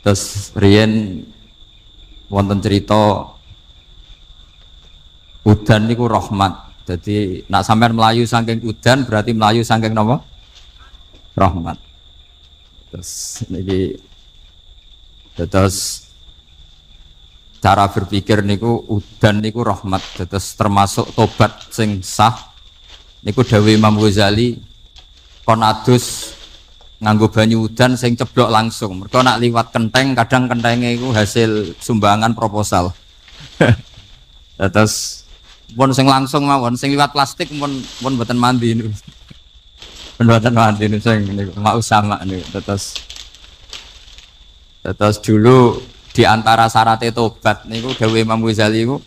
Terus riyen wonten cerita udan niku rahmat. Jadi nak sampean melayu saking udan berarti melayu saking napa? Rahmat. Terus niki terus cara berpikir niku udan niku rahmat. Terus termasuk tobat sing sah niku dawuh Imam Ghazali kon adus nganggo banyu udan sing ceblok langsung. Mergo nak liwat kenteng kadang kentenge iku hasil sumbangan proposal. Terus pun sing langsung mawon, sing liwat plastik pun mboten mandi niku. Mboten mandi niku sing niku mau sama niku. Terus dulu di antara syarat tobat niku dawuh Imam Ghazali niku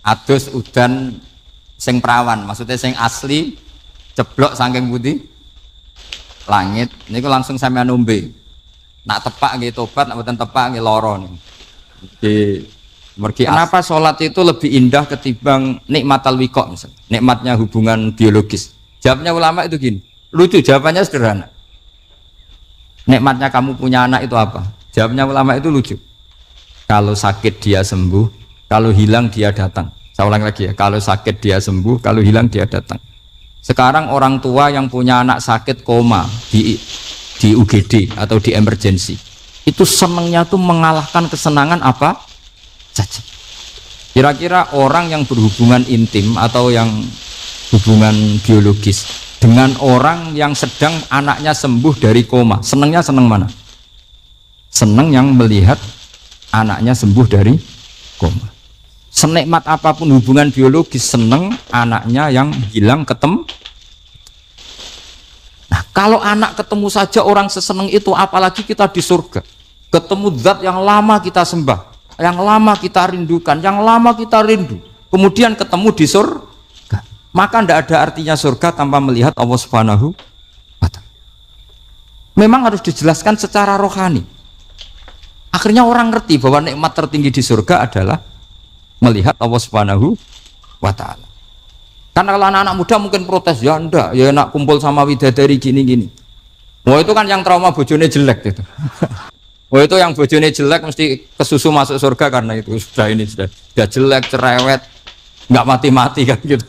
adus udan sing prawan, maksudnya sing asli ceblok saking putih langit niku langsung sampean ombe. Nak tepak nggih tobat, nak mboten tepak nggih lara niku. Kenapa sholat itu lebih indah ketimbang nikmatal wiqo misalnya, nikmatnya hubungan biologis? Jawabnya ulama itu gini, lucu jawabannya sederhana. Nikmatnya kamu punya anak itu apa? Jawabnya ulama itu lucu. Kalau sakit dia sembuh, kalau hilang dia datang. Saya ulang lagi ya, kalau sakit dia sembuh, kalau hilang dia datang. Sekarang orang tua yang punya anak sakit koma di UGD atau di emergency, itu senangnya tuh mengalahkan kesenangan apa saja. Kira-kira orang yang berhubungan intim atau yang hubungan biologis dengan orang yang sedang anaknya sembuh dari koma, senangnya senang mana? Senang yang melihat anaknya sembuh dari koma. Senikmat apapun hubungan biologis, senang anaknya yang hilang ketemu. Nah, kalau anak ketemu saja orang seseneng itu, apalagi kita di surga ketemu zat yang lama kita sembah, yang lama kita rindukan, yang lama kita rindu, kemudian ketemu di surga, maka tidak ada artinya surga tanpa melihat Allah Subhanahu wa Ta'ala. Memang harus dijelaskan secara rohani. Akhirnya orang ngerti bahwa nikmat tertinggi di surga adalah melihat Allah Subhanahu wa Ta'ala. Karena kalau anak-anak muda mungkin protes, ya enggak, ya enak kumpul sama widadari gini-gini. Wah, itu kan yang trauma bojone jelek itu. Oh, itu yang bojone jelek mesti kesusu masuk surga karena itu sudah jelek, cerewet, nggak mati-mati kan gitu.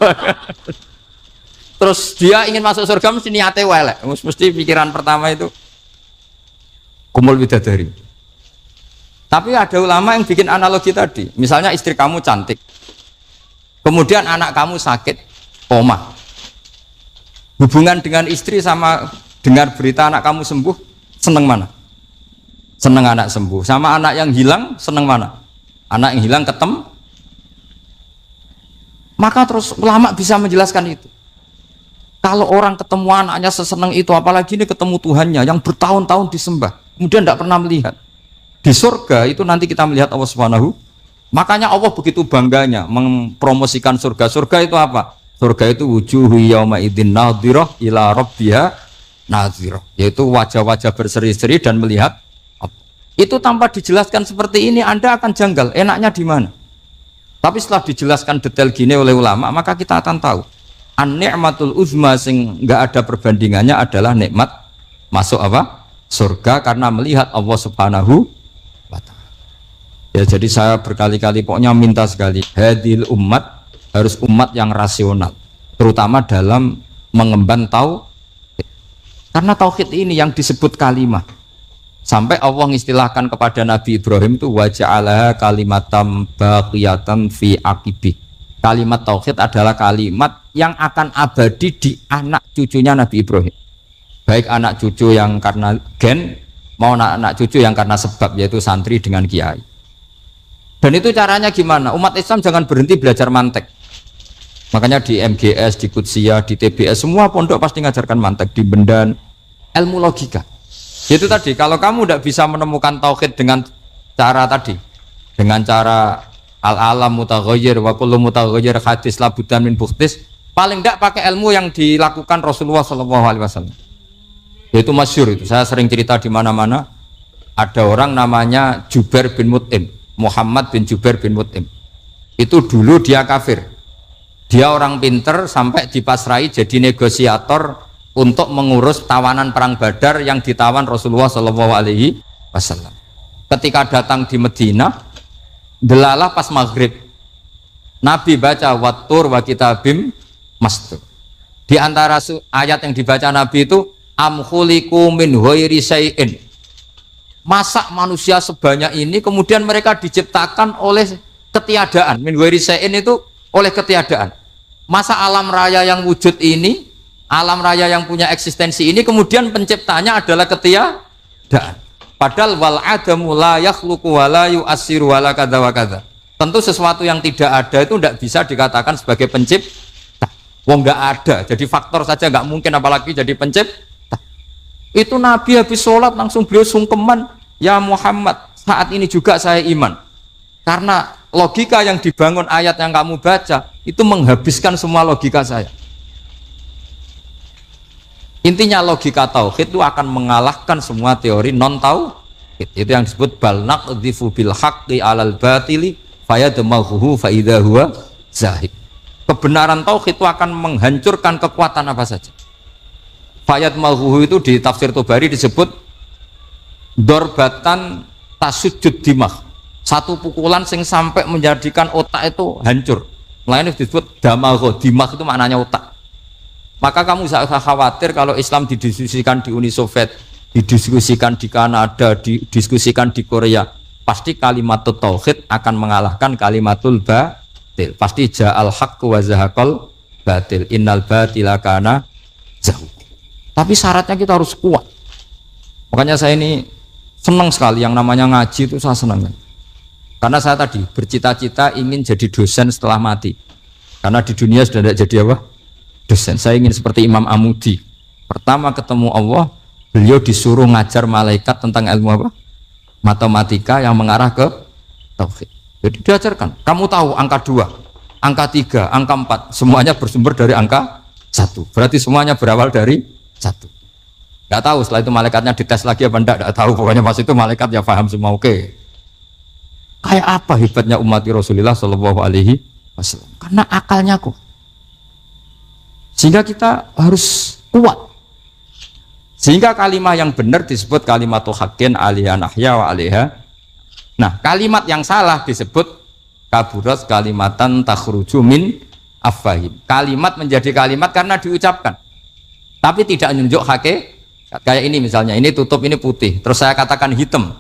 Terus dia ingin masuk surga mesti niatnya welek, mesti pikiran pertama itu kumpul bidadari. Tapi ada ulama yang bikin analogi tadi, misalnya istri kamu cantik, kemudian anak kamu sakit, koma. Hubungan dengan istri sama dengar berita anak kamu sembuh, seneng mana? Seneng anak sembuh. Sama anak yang hilang, seneng mana? Anak yang hilang ketemu. Maka terus ulama bisa menjelaskan itu. Kalau orang ketemu anaknya seseneng itu, apalagi ini ketemu Tuhannya yang bertahun-tahun disembah, kemudian tidak pernah melihat. Di surga itu nanti kita melihat Allah Subhanahu. Makanya Allah begitu bangganya mempromosikan surga. Surga itu apa? Surga itu wujuhu yauma idzin nadhirah ila rabbiha nadhirah, yaitu wajah-wajah berseri-seri dan melihat. Itu tanpa dijelaskan seperti ini Anda akan janggal, enaknya di mana? Tapi setelah dijelaskan detail gini oleh ulama, maka kita akan tahu an-ni'matul uzma sing enggak ada perbandingannya adalah nikmat masuk apa? Surga karena melihat Allah Subhanahu wa Ta'ala. Ya, jadi saya berkali-kali pokoknya minta sekali, hadil umat harus umat yang rasional, terutama dalam mengemban tauhid. Karena tauhid ini yang disebut kalimah. Sampai Allah mengistilahkan kepada Nabi Ibrahim itu waja'alaha kalimatam baqiyatan fi aqibi. Kalimat tauhid adalah kalimat yang akan abadi di anak cucunya Nabi Ibrahim. Baik anak cucu yang karena gen mau anak cucu yang karena sebab, yaitu santri dengan kiai. Dan itu caranya gimana? Umat Islam jangan berhenti belajar mantek. Makanya di MGS, di Qudsiyah, di TBS semua pondok pasti ngajarkan mantek, di Bendan, ilmu logika. Itu tadi, kalau kamu tidak bisa menemukan tauhid dengan cara tadi, dengan cara al-alam mutaghayyir wa kullu mutaghayyir hadis labudan min bukhtis, paling tidak pakai ilmu yang dilakukan Rasulullah SAW. Itu masyhur itu, saya sering cerita di mana-mana. Ada orang namanya Jubair bin Mut'im, Muhammad bin Jubair bin Mut'im. Itu dulu dia kafir, dia orang pinter sampai dipasrai jadi negosiator untuk mengurus tawanan perang Badar yang ditawan Rasulullah SAW. ketika datang di Medina, delalah pas maghrib, Nabi baca wattur wa kitabim mastur. Di antara ayat yang dibaca Nabi itu am khuliqu min ghairi syai'in. Masa manusia sebanyak ini kemudian mereka diciptakan oleh ketiadaan. Min ghairi syai'in itu oleh ketiadaan. Masa alam raya yang wujud ini, alam raya yang punya eksistensi ini kemudian penciptanya adalah ketiadaan. Padahal wal adamu la yakhluqu wa la yu'assiru wa la kadza wa kadza. Tentu sesuatu yang tidak ada itu tidak bisa dikatakan sebagai pencipta. Wong nggak ada, jadi faktor saja nggak mungkin apalagi jadi pencipta. Itu Nabi habis sholat langsung beliau sungkeman, ya Muhammad, saat ini juga saya iman. Karena logika yang dibangun ayat yang kamu baca itu menghabiskan semua logika saya. Intinya logika tauhid itu akan mengalahkan semua teori non tauhid. Itu yang disebut bal naqdhifu bil haqqi 'alal batili fayadmaghuhu fa idza huwa zahid. Kebenaran tauhid itu akan menghancurkan kekuatan apa saja. Fayadmaghuhu itu di tafsir Tobari disebut dorbatan tasujud dimah. Satu pukulan sing sampai menjadikan otak itu hancur. Lainnya disebut damagho, dimah itu maknanya otak. Maka kamu tidak usah khawatir kalau Islam didiskusikan di Uni Soviet, didiskusikan di Kanada, didiskusikan di Korea, pasti kalimat tauhid akan mengalahkan kalimatul batil. Pasti ja'al haqqu wa zahaqal batil, innal batila kana zahuq. Tapi syaratnya kita harus kuat. Makanya saya ini senang sekali yang namanya ngaji itu, saya senang. Karena saya tadi bercita-cita ingin jadi dosen setelah mati. Karena di dunia sudah tidak jadi apa? Dosen. Saya ingin seperti Imam Amudi. Pertama ketemu Allah, beliau disuruh ngajar malaikat tentang ilmu apa? Matematika yang mengarah ke tauhid. Jadi diajarkan. Kamu tahu angka 2, angka 3, angka 4, semuanya bersumber dari angka 1. Berarti semuanya berawal dari 1. Gak tahu setelah itu malaikatnya dites lagi apa enggak, gak tahu. Pokoknya pas itu malaikat ya paham semua. Oke. Kayak apa hebatnya umat Rasulullah Shallallahu Alaihi Wasallam? Karena akalnya kok. Sehingga kita harus kuat. Sehingga kalimat yang benar disebut kalimatul haqqin alaiha nahya wa alaiha. Nah, kalimat yang salah disebut kaburat kalimatan takhruju min afwahim. Kalimat menjadi kalimat karena diucapkan. Tapi tidak menunjuk hakikat. Kayak ini misalnya, ini tutup, ini putih. Terus saya katakan hitam.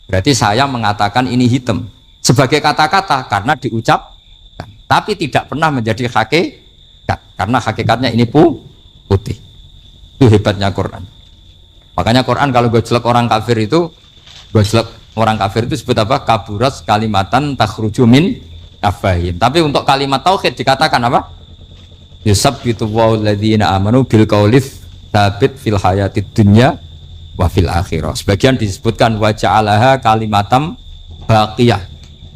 Berarti saya mengatakan ini hitam. Sebagai kata-kata karena diucapkan. Tapi tidak pernah menjadi hakikat. Karena hakikatnya ini putih. Itu hebatnya Quran. Makanya Quran kalau gue jelek orang kafir itu, disebut apa? Kaburat kalimatan takhruju min afwahim. Tapi untuk kalimat tauhid dikatakan apa? Yusabbitu walladzina amanu bil qaulits tsabit fil hayatid dunya wa fil akhirah. Sebagian disebutkan wa ja'alaha kalimatam baqiyah.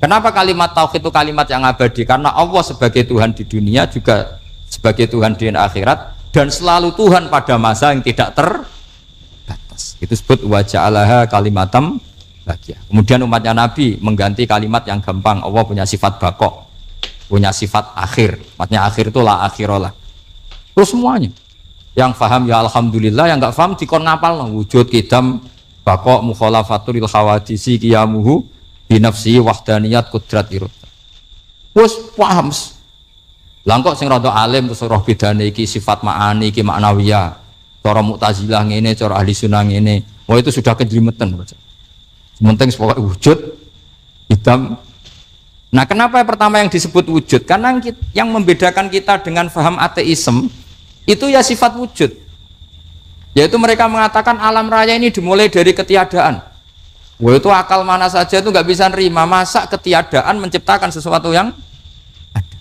Kenapa kalimat tauhid itu kalimat yang abadi? Karena Allah sebagai Tuhan di dunia juga sebagai Tuhan di akhirat, dan selalu Tuhan pada masa yang tidak terbatas. Itu disebut wa ja'alaha kalimatam baqiyah. Kemudian umatnya Nabi mengganti kalimat yang gampang. Allah punya sifat baqo, punya sifat akhir. Maksudnya akhir itu la akhirah. Terus semuanya. Yang paham ya alhamdulillah, yang enggak paham dikon ngapal wujud kidam baqo mukhalafatul khawadisi qiyamuhu binafsi wahdaniyat kudrat irad. Wes paham. Langkok sing rada alim terus roh bedane iki sifat ma'ani iki maknawiyah. Cara Mu'tazilah ngene, cara ahli sunnah ngene. Wah itu sudah kejlimetan. Penting pokoknya wujud hitam. Nah, kenapa pertama yang disebut wujud? Karena yang membedakan kita dengan faham ateisme itu ya sifat wujud. Yaitu mereka mengatakan alam raya ini dimulai dari ketiadaan. Wah itu akal mana saja itu nggak bisa nerima, masa ketiadaan menciptakan sesuatu yang ada.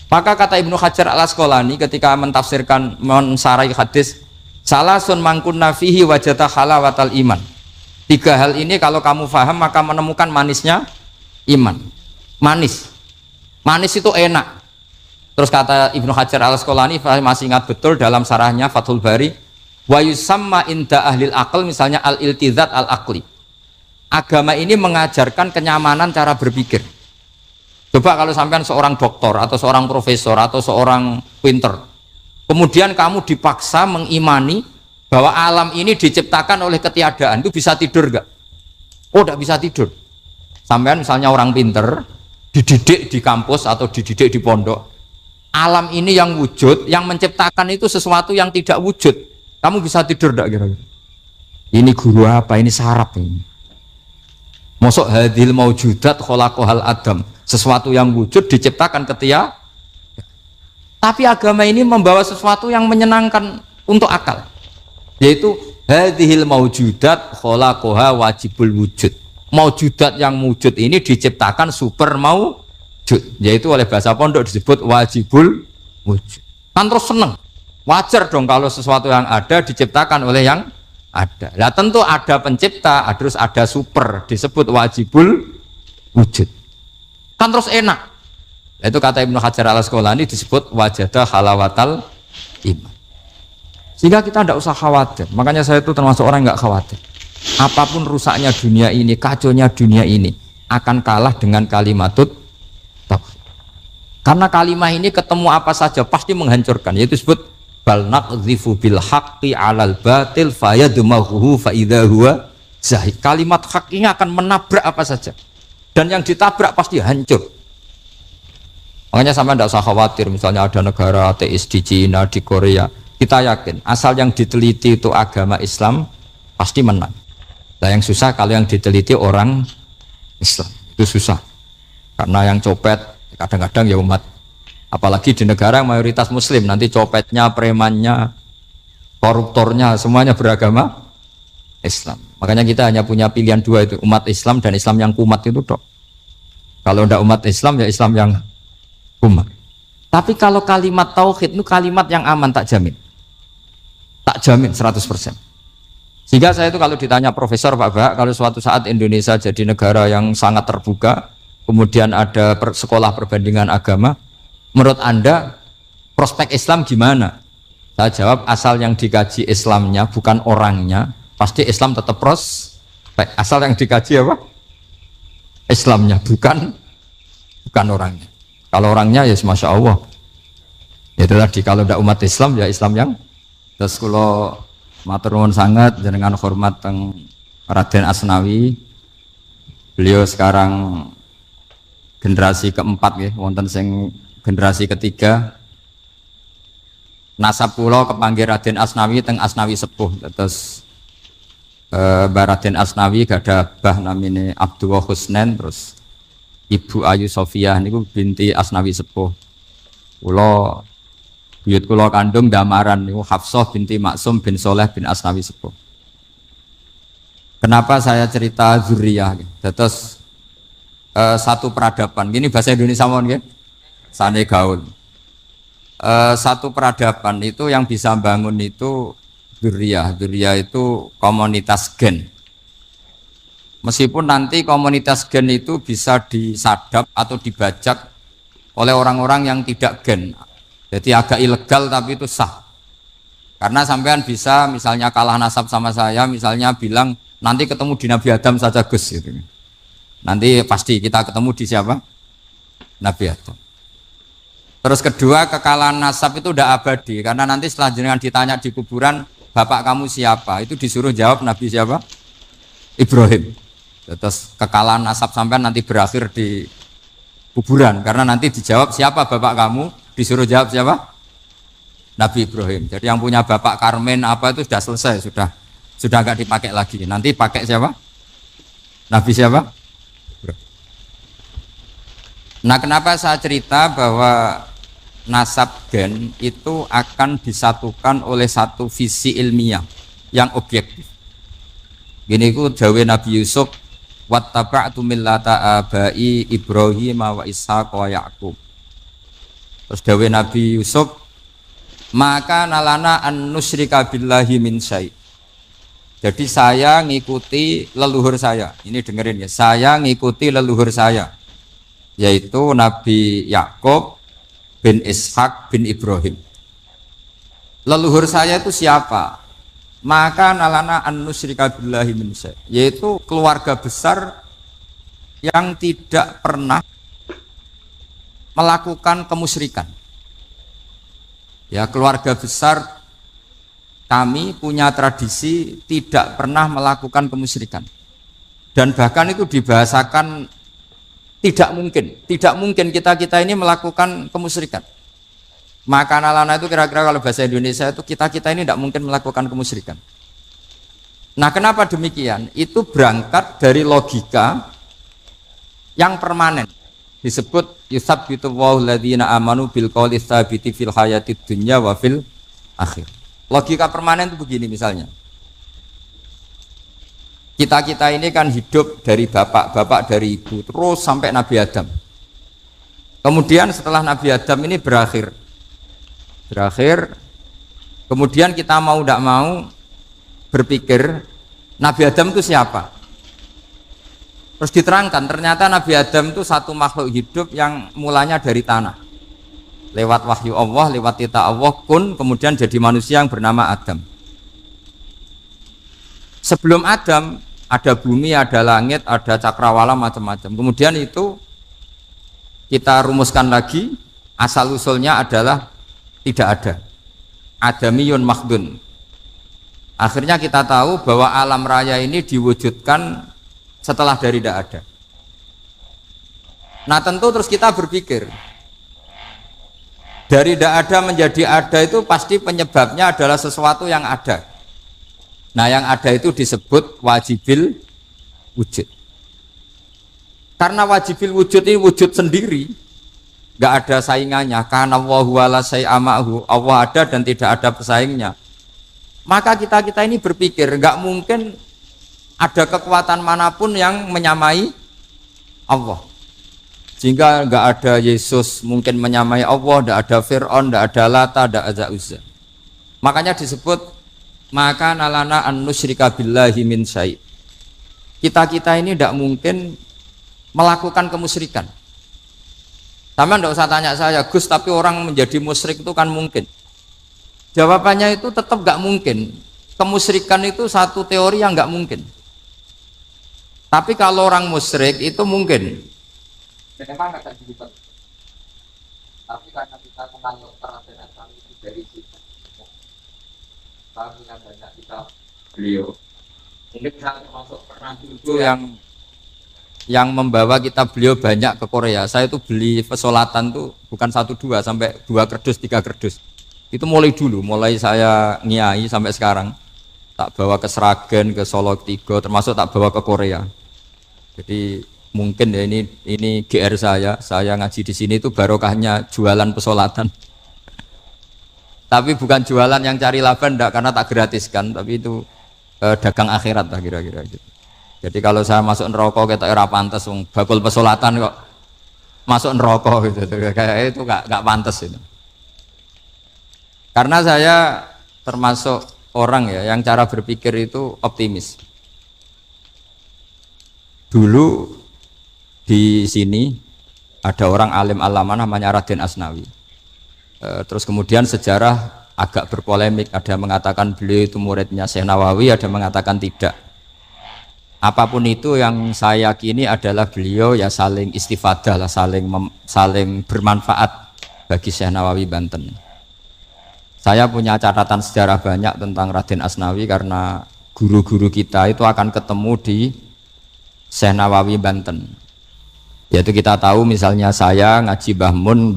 Maka kata Ibnu Hajar al-Asqalani ketika mentafsirkan mensarai hadis salasun mangkunna fihi wajata halawatal iman. 3 hal ini kalau kamu faham maka menemukan manisnya iman. Manis itu enak. Terus kata Ibnu Hajar al-Asqalani, masih ingat betul dalam sarahnya Fathul Bari, wa yusamma inda ahlil aql, misalnya al-iltizat al-aqli. Agama ini mengajarkan kenyamanan cara berpikir. Coba kalau sampean seorang doktor atau seorang profesor atau seorang pinter, kemudian kamu dipaksa mengimani bahwa alam ini diciptakan oleh ketiadaan, itu bisa tidur gak? Oh, tidak bisa tidur. Sampean misalnya orang pinter, dididik di kampus atau dididik di pondok. Alam ini yang wujud, yang menciptakan itu sesuatu yang tidak wujud. Kamu bisa tidur tidak kira-kira? Ini guru apa? Ini sarap ini. Mosok hadil maujudat khalaqahal adam. Sesuatu yang wujud diciptakan ketika. Tapi agama ini membawa sesuatu yang menyenangkan untuk akal. Yaitu hadhil maujudat khalaqaha wajibul wujud. Maujudat yang wujud ini diciptakan super maujud, yaitu oleh bahasa pondok disebut wajibul wujud. Kan terus seneng, wajar dong kalau sesuatu yang ada diciptakan oleh yang ada. Nah tentu ada pencipta, terus ada super, disebut wajibul wujud. Kan terus enak. Itu kata Ibnu Hajar al Asqalani disebut wajadah halawatal iman. Sehingga kita tidak usah khawatir. Makanya saya itu termasuk orang yang nggak khawatir. Apapun rusaknya dunia ini, kacaunya dunia ini akan kalah dengan kalimatut tauhid. Karena kalimat ini ketemu apa saja pasti menghancurkan. Yaitu disebut bal naqdhifu bil haqqi 'alal batil fayadmaghuhu fa idza huwa zahid. Kalimat hak ini akan menabrak apa saja. Dan yang ditabrak pasti hancur. Makanya sama tidak usah khawatir. Misalnya ada negara ateis di Cina, di Korea, kita yakin asal yang diteliti itu agama Islam pasti menang. Nah yang susah kalau yang diteliti orang Islam, itu susah karena yang copet kadang-kadang ya umat, apalagi di negara yang mayoritas muslim, nanti copetnya, premannya, koruptornya semuanya beragama Islam. Makanya kita hanya punya pilihan dua, itu umat Islam dan Islam yang kumat itu dok. Kalau tidak umat Islam ya Islam yang kumat. Tapi kalau kalimat tauhid itu kalimat yang aman, tak jamin 100%. Sehingga saya itu kalau ditanya profesor Pak Bahak, kalau suatu saat Indonesia jadi negara yang sangat terbuka, kemudian ada sekolah perbandingan agama, menurut Anda prospek Islam gimana? Saya jawab, asal yang dikaji Islamnya bukan orangnya, pasti Islam tetap prospek. Asal yang dikaji apa? Islamnya, bukan orangnya. Kalau orangnya ya Masya Allah. Itu tadi, kalau tidak umat Islam ya Islam yang. Terus kalau matur nuwun sangat dengan hormat teng Raden Asnawi, beliau sekarang generasi keempat ya, wonten sing generasi ketiga. Nasab kula kepanggih Raden Asnawi teng Asnawi sepuh. Terus Mbah Raden Asnawi gadah bah namine Abdullah Husnen, terus Ibu Ayu Sofia niku binti Asnawi sepuh. Kula buyut kula kandung damaran niku Hafsah binti Maksum bin Soleh bin Asnawi sepuh. Kenapa saya cerita zuriyah? Terus satu peradaban. Gini bahasa Indonesia mohon nggih. Sane gaul. Satu peradaban itu yang bisa bangun itu zuriyah. Zuriyah itu komunitas gen. Meskipun nanti komunitas gen itu bisa disadap atau dibajak oleh orang-orang yang tidak gen. Jadi agak ilegal tapi itu sah. Karena sampean bisa misalnya kalah nasab sama saya, misalnya bilang nanti ketemu di Nabi Adam saja Gus gitu. Nanti pasti kita ketemu di siapa? Nabi Adam. Terus kedua, kekalahan nasab itu udah abadi, karena nanti setelah jenengan ditanya di kuburan, bapak kamu siapa? Itu disuruh jawab Nabi siapa? Ibrahim. Terus kekalahan nasab sampean nanti berakhir di kuburan, karena nanti dijawab siapa bapak kamu? Disuruh jawab siapa? Nabi Ibrahim. Jadi yang punya bapak Karmen apa itu sudah selesai, sudah nggak dipakai lagi. Nanti pakai siapa? Nabi siapa? Nah, kenapa saya cerita bahwa nasab gen itu akan disatukan oleh satu visi ilmiah yang objektif. Gini ku dawe Nabi Yusuf, wattaba'tu millata abai Ibrahim wa Ishaq wa Yaqub. Terus dawe Nabi Yusuf, maka nalana an nusyrika billahi min syai'. Jadi saya ngikuti leluhur saya. Ini dengerin ya, saya ngikuti leluhur saya, yaitu Nabi Yakub bin Ishak bin Ibrahim. Leluhur saya itu siapa? Maka nalana an nusyrika billahi min syai', yaitu keluarga besar yang tidak pernah melakukan kemusyrikan. Ya, keluarga besar kami punya tradisi tidak pernah melakukan kemusyrikan. Dan bahkan itu dibahasakan tidak mungkin kita ini melakukan kemusyrikan. Maka nalana itu kira-kira kalau bahasa Indonesia itu kita ini tidak mungkin melakukan kemusyrikan. Nah, kenapa demikian? Itu berangkat dari logika yang permanen. Disebut yusabbitu Allahu alladziina amanu bil qouli tsabiti fil hayatid dunya wa fil akhir. Logika permanen itu begini misalnya. Kita ini kan hidup dari bapak dari ibu terus sampai Nabi Adam. Kemudian setelah Nabi Adam ini berakhir, kemudian kita mau tidak mau berpikir Nabi Adam itu siapa? Terus diterangkan ternyata Nabi Adam itu satu makhluk hidup yang mulanya dari tanah, lewat wahyu Allah, lewat titah Allah kemudian jadi manusia yang bernama Adam. Sebelum Adam ada bumi, ada langit, ada cakrawala, macam-macam. Kemudian itu kita rumuskan lagi, asal usulnya adalah tidak ada. Adamiyun makhdun. Akhirnya kita tahu bahwa alam raya ini diwujudkan setelah dari tidak ada. Nah, tentu terus kita berpikir dari tidak ada menjadi ada itu pasti penyebabnya adalah sesuatu yang ada. Nah, yang ada itu disebut wajibil wujud. Karena wajibil wujud ini wujud sendiri, nggak ada saingannya. Karena Allahu wala syai'amahu, Allah ada dan tidak ada pesaingnya. Maka kita ini berpikir nggak mungkin ada kekuatan manapun yang menyamai Allah. Sehingga nggak ada Yesus mungkin menyamai Allah, nggak ada Fir'aun, nggak ada Lata, nggak ada Uzza. Makanya disebut maka nalana an nusyrika billahi min syai'. Kita ini tidak mungkin melakukan kemusyrikan. Sama tidak usah tanya saya, Gus, tapi orang menjadi musyrik itu kan mungkin. Jawabannya itu tetap nggak mungkin. Kemusyrikan itu satu teori yang nggak mungkin. Tapi kalau orang musyrik itu mungkin. Memang akan dilipat. Tapi karena kita kenal perhatian kami itu dari situ. Kami yang banyak kita beliau mungkin saya termasuk pernah dulu yang membawa kita beliau banyak ke Korea. Saya itu beli pesolatan tuh bukan 1 2 sampai 2 kerdus 3 kerdus. Itu mulai saya ngiai sampai sekarang tak bawa ke Sragen, ke Solo Tigo, termasuk tak bawa ke Korea. Jadi mungkin ya ini GR saya ngaji di sini itu barokahnya jualan pesolatan. Tapi bukan jualan yang cari laba enggak, karena tak gratiskan, tapi itu dagang akhirat lah kira-kira gitu. Jadi kalau saya masuk neraka kita ora pantes wong bakul pesolatan kok masuk neraka gitu. Kayak itu enggak pantas itu. Karena saya termasuk orang ya yang cara berpikir itu optimis. Dulu di sini ada orang alim alama namanya Raden Asnawi. Terus kemudian sejarah agak berpolemik, ada yang mengatakan beliau itu muridnya Syekh Nawawi, ada yang mengatakan tidak. Apapun itu yang saya yakini adalah beliau ya saling istifadah lah, saling bermanfaat bagi Syekh Nawawi Banten. Saya punya catatan sejarah banyak tentang Raden Asnawi karena guru-guru kita itu akan ketemu di Syekh Nawawi Banten. Yaitu kita tahu misalnya saya ngaji Mbah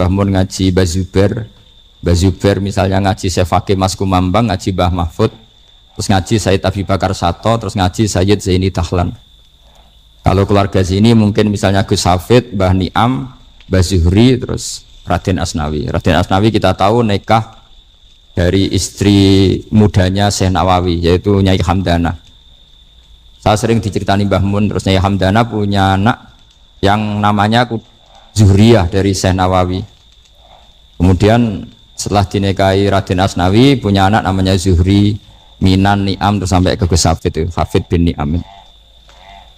Mun ngaji Mbah Zubair misalnya ngaji Syekh Fakih Mas Kumambang, ngaji Mbah Mahfud, terus ngaji Sayyid Abi Bakar Sato, terus ngaji Sayyid Zaini Dahlan. Kalau keluarga sini mungkin misalnya Gus Hafid, Mbah Niam, Mbah Zuhri, terus Raden Asnawi. Raden Asnawi kita tahu nikah dari istri mudanya Syekh Nawawi, yaitu Nyai Hamdana. Saya sering diceritani Mbah Mun, terus Nyai Hamdana punya anak yang namanya Zuhriyah dari Syekh Nawawi. Kemudian setelah dinikahi Raden Asnawi punya anak namanya Zuhri, Minan, Niam, terus sampai ke Gus Hafid itu, Hafid bin Niam.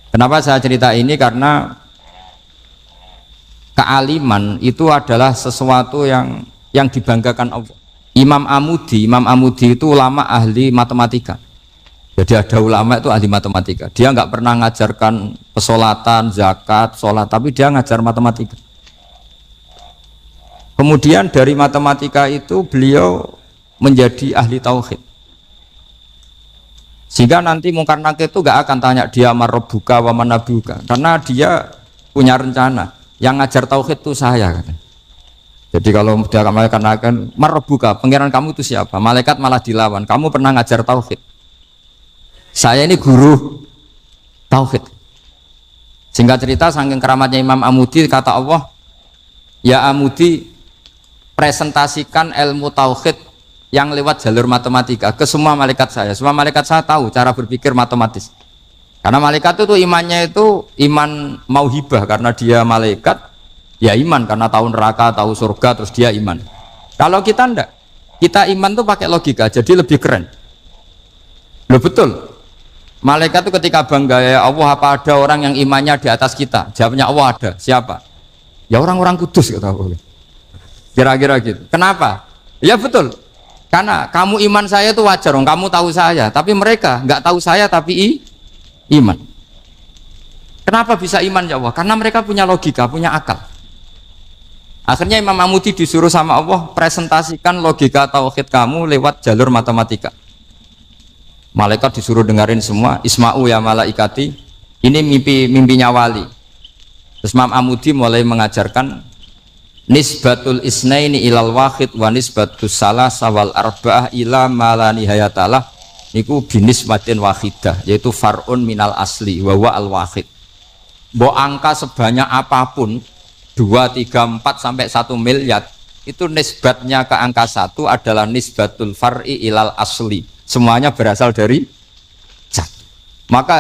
Kenapa saya cerita ini? Karena kealiman itu adalah sesuatu yang dibanggakan Allah. Imam Amudi itu ulama ahli matematika. Jadi ada ulama itu ahli matematika. Dia nggak pernah ngajarkan pesolatan, zakat, sholat, tapi dia ngajar matematika. Kemudian dari matematika itu beliau menjadi ahli tauhid. Sehingga nanti mungkar nakir itu gak akan tanya dia marabbuka wa manabuka, karena dia punya rencana. Yang ngajar tauhid itu saya. Jadi kalau dia malaikat akan marabbuka, pangeran kamu itu siapa? Malaikat malah dilawan. Kamu pernah ngajar tauhid? Saya ini guru tauhid. Singkat cerita, saking keramatnya Imam Amudi, kata Allah, ya Amudi, presentasikan ilmu tauhid yang lewat jalur matematika ke semua malaikat saya. Semua malaikat saya tahu cara berpikir matematis. Karena malaikat itu imannya itu iman mauhibah, karena dia malaikat, ya iman karena tahu neraka, tahu surga, terus dia iman. Kalau kita enggak, kita iman tuh pakai logika, jadi lebih keren. Loh betul. Malaikat itu ketika bangga, ya Allah, apa ada orang yang imannya di atas kita? Jawabnya Allah ada. Siapa? Ya orang-orang kudus, kata Allah. Kira-kira gitu. Kenapa? Ya betul. Karena kamu iman saya itu wajar, kamu tahu saya, tapi mereka nggak tahu saya tapi iman. Kenapa bisa iman ya Allah? Karena mereka punya logika, punya akal. Akhirnya Imam Amudi disuruh sama Allah presentasikan logika tauhid kamu lewat jalur matematika. Malaikat disuruh dengerin semua, isma'u ya malaikati, ini mimpinya wali. Terus Imam Amudi mulai mengajarkan nisbatul isnaini ilal wahid wa nisbatus salasa wal arba'ah ila ma nihayatalah, niku binisbatin wahidah, yaitu far'un minal asli wa huwa al wahid. Mbok angka sebanyak apapun 2, 3, 4 sampai 1 miliar itu nisbatnya ke angka 1 adalah nisbatul far'i ilal asli, semuanya berasal dari 1. Maka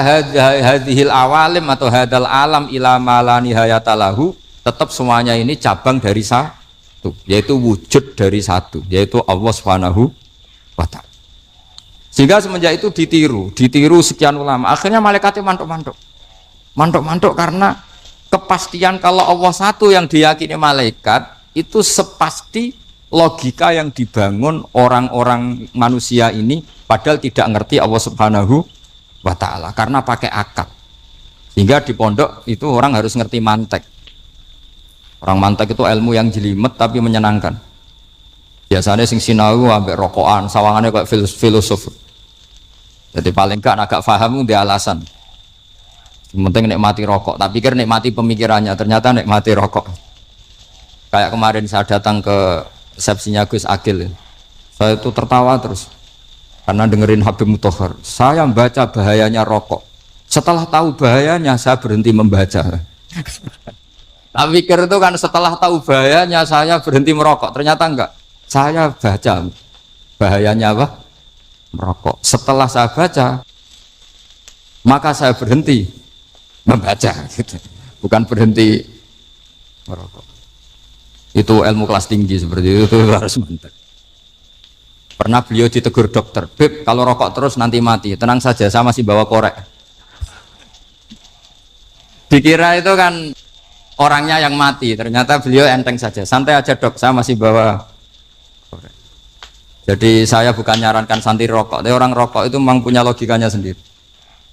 hadhil awalim atau hadal alam ila ma nihayatalahu, tetap semuanya ini cabang dari satu, yaitu wujud dari satu, yaitu Allah Subhanahu wa ta'ala. Sehingga semenjak itu ditiru sekian ulama. Akhirnya malaikatnya mantuk karena kepastian kalau Allah satu yang diyakini malaikat itu sepasti logika yang dibangun orang-orang manusia ini, padahal tidak ngerti Allah Subhanahu wa ta'ala karena pakai akal. Sehingga di pondok itu orang harus ngerti mantek. Orang mantek itu ilmu yang jelimet tapi menyenangkan. Biasanya sing sinau ambek rokokan, sawangannya kayak filosof. Jadi paling enggak agak paham dia alasan. Penting nikmati rokok, tapi pikir nikmati pemikirannya, ternyata nikmati rokok. Kayak kemarin saya datang ke resepsinya Gus Agil. Saya itu tertawa terus karena dengerin Habib Mutahar. Saya membaca bahayanya rokok. Setelah tahu bahayanya saya berhenti membaca. Tak pikir itu kan setelah tahu bahayanya saya berhenti merokok, ternyata enggak. Saya baca bahayanya apa? Merokok. Setelah saya baca, maka saya berhenti membaca, gitu. Bukan berhenti merokok. Itu ilmu kelas tinggi seperti itu harus mantap. Pernah beliau ditegur dokter, Beb, kalau rokok terus nanti mati. Tenang saja, saya masih bawa korek. Dikira itu kan orangnya yang mati, ternyata beliau enteng saja, santai aja dok, saya masih bawa korek. Jadi saya bukan nyarankan santri rokok, tapi orang rokok itu memang punya logikanya sendiri.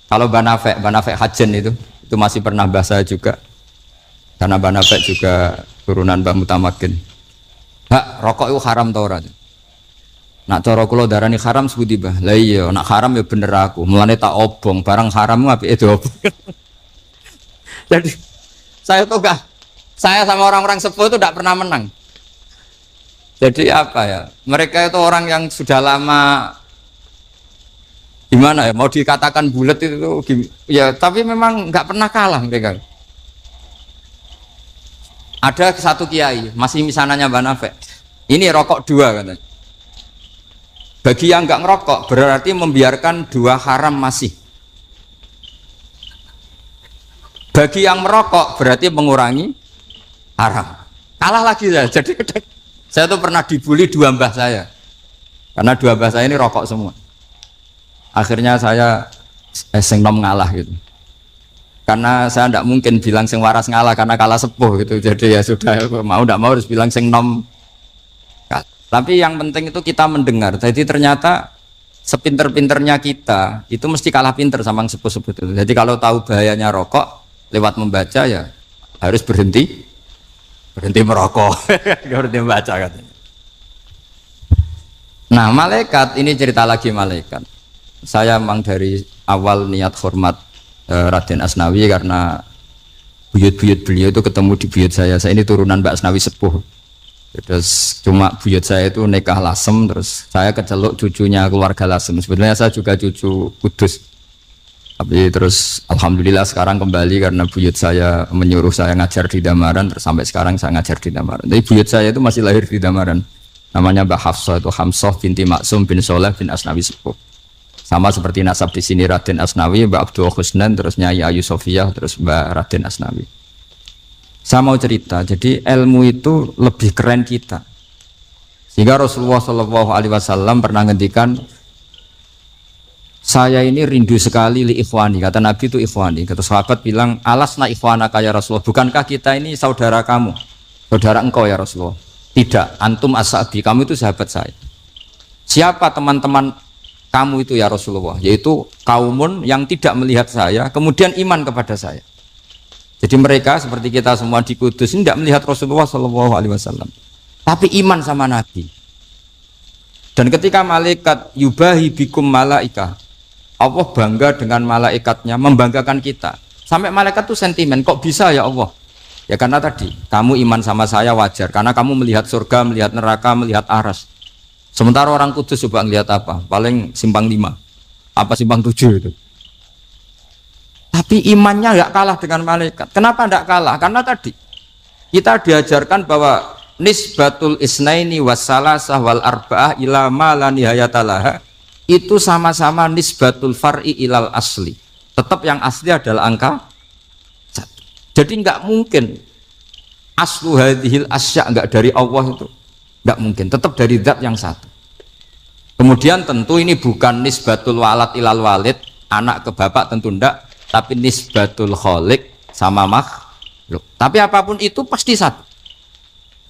Kalau Banafek Hajen itu masih pernah bahasa juga, karena Banafek juga turunan Mbah Mutamakin. Hak, rokok itu haram tau ora? Nak cara kula darani haram sebuti bah. Lah iya, nak haram ya bener aku. Mulane tak obong, barang haram apike diobong. Jadi saya sama orang-orang sepuh itu tidak pernah menang. Jadi apa ya? Mereka itu orang yang sudah lama, gimana ya? Mau dikatakan bulat itu, ya. Tapi memang nggak pernah kalah mereka. Ada satu kiai, masih misananya Banafek. Ini rokok 2 katanya. Bagi yang nggak ngerokok berarti membiarkan 2 haram masih. Bagi yang merokok berarti mengurangi haram. Kalah lagi saya. Jadi saya tuh pernah dibully 2 mbah saya. Karena 2 mbah saya ini rokok semua. Akhirnya saya sing nom ngalah gitu. Karena saya tidak mungkin bilang sing waras ngalah karena kalah sepuh gitu. Jadi ya sudah, mau tidak mau harus bilang sing nom. Tapi yang penting itu kita mendengar. Jadi ternyata sepinter-pinternya kita itu mesti kalah pinter sama yang sepuh-sepuh itu. Jadi kalau tahu bahayanya rokok lewat membaca ya harus berhenti merokok. Berhenti membaca katanya. Nah malaikat ini cerita lagi malaikat. saya memang dari awal niat hormat Raden Asnawi karena buyut-buyut beliau itu ketemu di buyut saya ini turunan Mbak Asnawi sepuh. Terus cuma buyut saya itu nikah Lasem, terus saya keceluk cucunya keluarga Lasem. Sebenarnya saya juga cucu Kudus, tapi terus alhamdulillah sekarang kembali karena buyut saya menyuruh saya ngajar di Damaran, terus sampai sekarang saya ngajar di Damaran. Tapi buyut saya itu masih lahir di Damaran, namanya Mbak Hafsah, itu Hamsah binti Maksum bin Soleh bin Asnawi sepuh. Sama seperti nasab di sini Raden Asnawi, Mbak Abdul Husnan, terus Nyai Ayu Sofiyah, terus Mbak Raden Asnawi. Saya mau cerita, jadi ilmu itu lebih keren kita. Sehingga Rasulullah SAW pernah ngendikan, saya ini rindu sekali li ikhwani. Kata Nabi itu ikhwani. Kata sahabat bilang, alasna ikhwanaka ya Rasulullah. Bukankah kita ini saudara kamu, saudara engkau ya Rasulullah? Tidak, antum ashabi, kamu itu sahabat saya. Siapa teman-teman kamu itu ya Rasulullah? Yaitu kaumun yang tidak melihat saya, kemudian iman kepada saya. Jadi mereka seperti kita semua di Kudus ini tidak melihat Rasulullah SAW, tapi iman sama Nabi. Dan ketika malaikat yubahi bikum malaika, Allah bangga dengan malaikatnya, membanggakan kita. Sampai malaikat tuh sentimen, kok bisa ya Allah? Ya karena tadi, kamu iman sama saya wajar, karena kamu melihat surga, melihat neraka, melihat aras. Sementara orang Kudus coba ngelihat apa? Paling simpang 5, apa simpang 7 itu. Tapi imannya nggak kalah dengan malaikat. Kenapa nggak kalah? Karena tadi kita diajarkan bahwa nisbatul isnaini wassalasah wal arba'ah ila ma la nihayatalaha itu sama-sama nisbatul far'i ilal asli. Tetap yang asli adalah angka 1. Jadi nggak mungkin aslu hadhil asya nggak dari Allah itu, nggak mungkin. Tetap dari zat yang 1. Kemudian tentu ini bukan nisbatul walad ilal walid, anak ke bapak tentu enggak. Tapi nisbatul kholik sama makhluk. Tapi apapun itu pasti 1.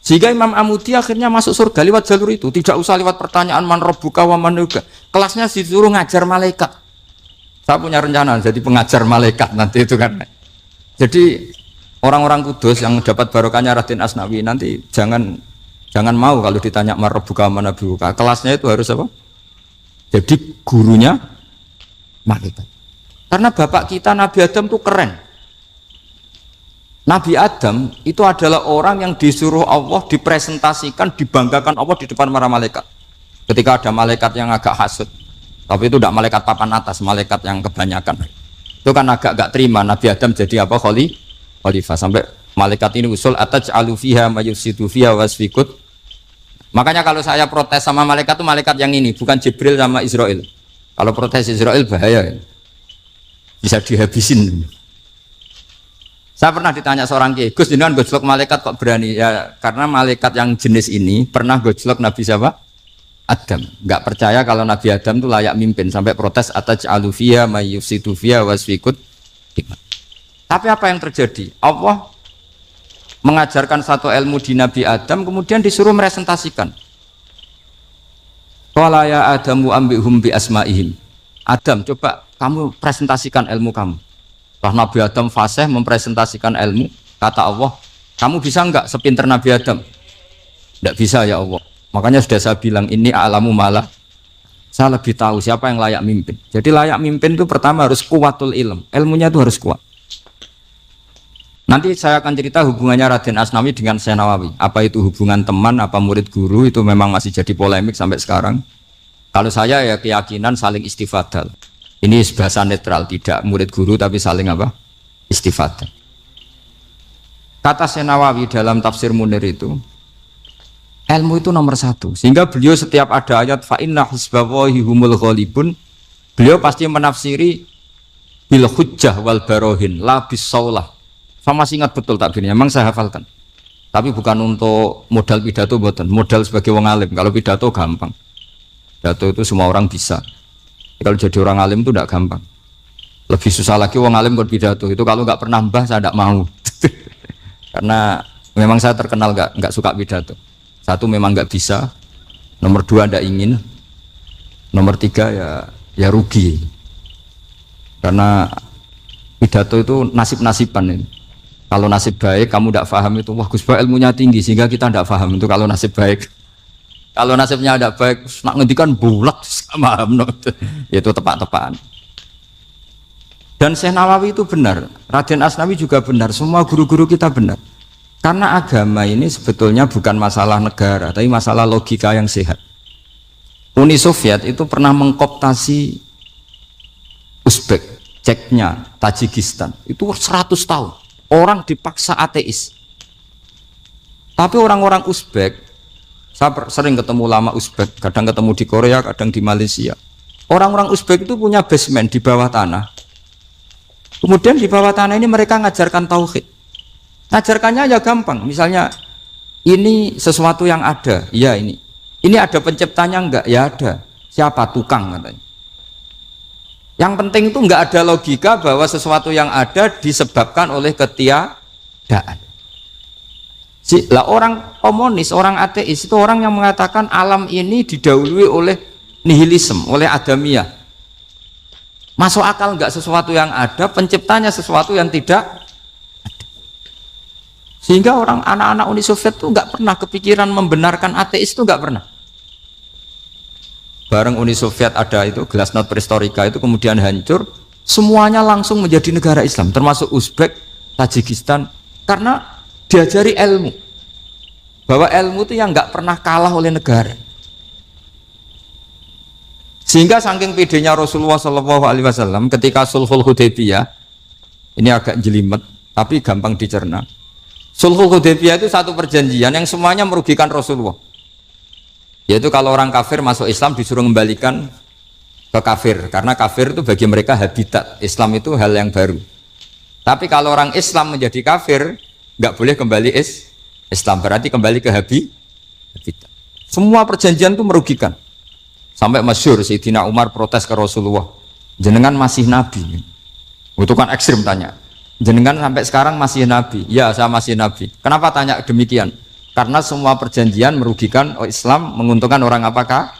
Sehingga Imam Amudi akhirnya masuk surga lewat jalur itu. Tidak usah lewat pertanyaan man rabbuka wa man nuka. Kelasnya disuruh ngajar malaikat. Saya punya rencana jadi pengajar malaikat nanti itu kan. Jadi orang-orang Kudus yang dapat barokahnya Raden Asnawi nanti jangan mau kalau ditanya man rabbuka wa man nuka. Kelasnya itu harus apa? Jadi gurunya malaikat. Karena bapak kita Nabi Adam itu keren. Nabi Adam itu adalah orang yang disuruh Allah dipresentasikan, dibanggakan Allah di depan para malaikat. Ketika ada malaikat yang agak hasut, tapi itu tidak malaikat papan atas, malaikat yang kebanyakan. Itu kan agak gak terima Nabi Adam jadi apa? Khalifah. Sampai malaikat ini usul ataj'alu fiha mayusidu fiha wasfikut. Makanya kalau saya protes sama malaikat itu malaikat yang ini, bukan Jibril sama Israel. Kalau protes Israel bahaya ya. Bisa dihabisin. Saya pernah ditanya seorang kiai, Gus jenengan gojlok malaikat kok berani? Ya karena malaikat yang jenis ini pernah gojlok Nabi siapa? Adam. Nggak percaya kalau Nabi Adam itu layak mimpin sampai protes ataj'alu fiha may yufsidu fiha wasfikut. Tapi apa yang terjadi? Allah mengajarkan satu ilmu di Nabi Adam kemudian disuruh meresentasikan. Qala ya Adamu ambihum bi asma'ihim. Adam, coba kamu presentasikan ilmu kamu. Setelah Nabi Adam fasih mempresentasikan ilmu, kata Allah, kamu bisa enggak sepinter Nabi Adam? Tidak bisa ya Allah. Makanya sudah saya bilang ini a'lamu malah. Saya lebih tahu siapa yang layak mimpin. Jadi layak mimpin itu pertama harus kuwatul ilm. Ilmunya itu harus kuat. Nanti saya akan cerita hubungannya Raden Asnawi dengan Syekh Nawawi. Apa itu hubungan teman, apa murid guru, itu memang masih jadi polemik sampai sekarang. Kalau saya ya keyakinan saling istifadah. Ini bahasa netral, tidak murid guru tapi saling apa? Istifadah. Kata Syekh Nawawi dalam tafsir Munir itu, ilmu itu nomor 1. Sehingga beliau setiap ada ayat fa inna hizballahi humul ghalibun, beliau pasti menafsiri bil hujjah wal barohin la bis saulah. Saya masih ingat betul takbirnya, memang saya hafalkan. Tapi bukan untuk modal pidato, bukan modal sebagai wong alim. Kalau pidato gampang. Pidato itu semua orang bisa. Kalau jadi orang alim itu tidak gampang. Lebih susah lagi wong alim berpidato. Itu kalau nggak pernah mbah saya tidak mau. Karena memang saya terkenal nggak suka pidato. 1 memang nggak bisa. Nomor 2 tidak ingin. Nomor 3 ya rugi. Karena pidato itu nasib-nasiban ini. Kalau nasib baik kamu tidak paham itu, wah Gus Ba ilmunya tinggi sehingga kita tidak paham itu kalau nasib baik. Kalau nasibnya ada baik, nak ngendikan bulat sama itu tepat-tepakan. Dan Syekh Nawawi itu benar, Raden Asnawi juga benar, semua guru-guru kita benar. Karena agama ini sebetulnya bukan masalah negara, tapi masalah logika yang sehat. Uni Soviet itu pernah mengkooptasi Uzbek, Ceknya, Tajikistan. Itu 100 tahun. Orang dipaksa ateis. Tapi orang-orang Uzbek, saya sering ketemu ulama Uzbek, kadang ketemu di Korea, kadang di Malaysia. Orang-orang Uzbek itu punya basement di bawah tanah. Kemudian di bawah tanah ini mereka ngajarkan tauhid. Ngajarkannya ya gampang. Misalnya ini sesuatu yang ada, ya ini. Ini ada penciptanya enggak? Ya ada. Siapa? Tukang katanya. Yang penting itu enggak ada logika bahwa sesuatu yang ada disebabkan oleh ketiadaan. Lah orang komunis, orang ateis itu orang yang mengatakan alam ini didahului oleh nihilisme, oleh adamiyah. Masuk akal enggak sesuatu yang ada, penciptanya sesuatu yang tidak ada. Sehingga orang anak-anak Uni Soviet itu enggak pernah kepikiran membenarkan ateis, itu enggak pernah. Bareng Uni Soviet ada itu Glasnost Perestroika itu kemudian hancur, semuanya langsung menjadi negara Islam, termasuk Uzbek, Tajikistan, karena diajari ilmu. Bahwa ilmu itu yang enggak pernah kalah oleh negara. Sehingga saking pedenya Rasulullah SAW ketika Sulhul Hudaybiyah, ini agak jelimet tapi gampang dicerna. Sulhul Hudaybiyah itu satu perjanjian yang semuanya merugikan Rasulullah. Yaitu kalau orang kafir masuk Islam disuruh kembalikan ke kafir, karena kafir itu bagi mereka habitat. Islam itu hal yang baru. Tapi kalau orang Islam menjadi kafir, nggak boleh kembali Islam, berarti kembali ke habitat. Semua perjanjian itu merugikan. Sampai masyhur Sayyidina Umar protes ke Rasulullah, jenengan masih nabi. Itu kan ekstrim tanya, jenengan sampai sekarang masih nabi? Ya, saya masih nabi. Kenapa tanya demikian? Karena semua perjanjian merugikan Islam, menguntungkan orang apakah?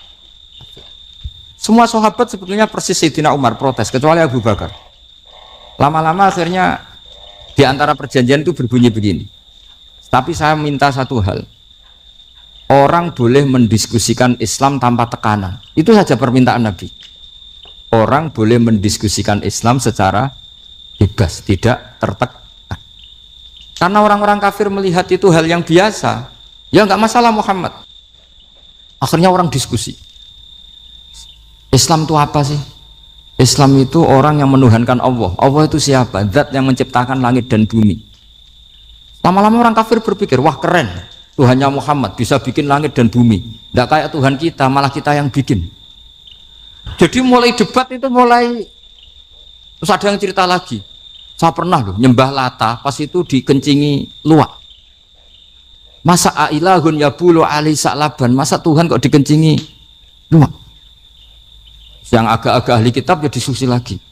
Semua sahabat sebetulnya persis Sayyidina Umar protes, kecuali Abu Bakar. Lama-lama akhirnya di antara perjanjian itu berbunyi begini, tapi saya minta satu hal, orang boleh mendiskusikan Islam tanpa tekanan. Itu saja permintaan Nabi. Orang boleh mendiskusikan Islam secara bebas, tidak tertekan. Karena orang-orang kafir melihat itu hal yang biasa. Ya nggak masalah Muhammad. Akhirnya orang diskusi. Islam itu apa sih? Islam itu orang yang menuhankan Allah. Allah itu siapa? Zat yang menciptakan langit dan bumi. Lama-lama orang kafir berpikir, wah keren. Tuhannya Muhammad bisa bikin langit dan bumi. Tidak kayak Tuhan kita, malah kita yang bikin. Jadi mulai debat itu mulai, terus ada yang cerita lagi. Saya pernah loh nyembah Lata, pas itu dikencingi luwak. Masa ailahun ya bulu ali sa'laban, masa Tuhan kok dikencingi luwak? Yang agak-agak ahli kitab ya diskusi lagi.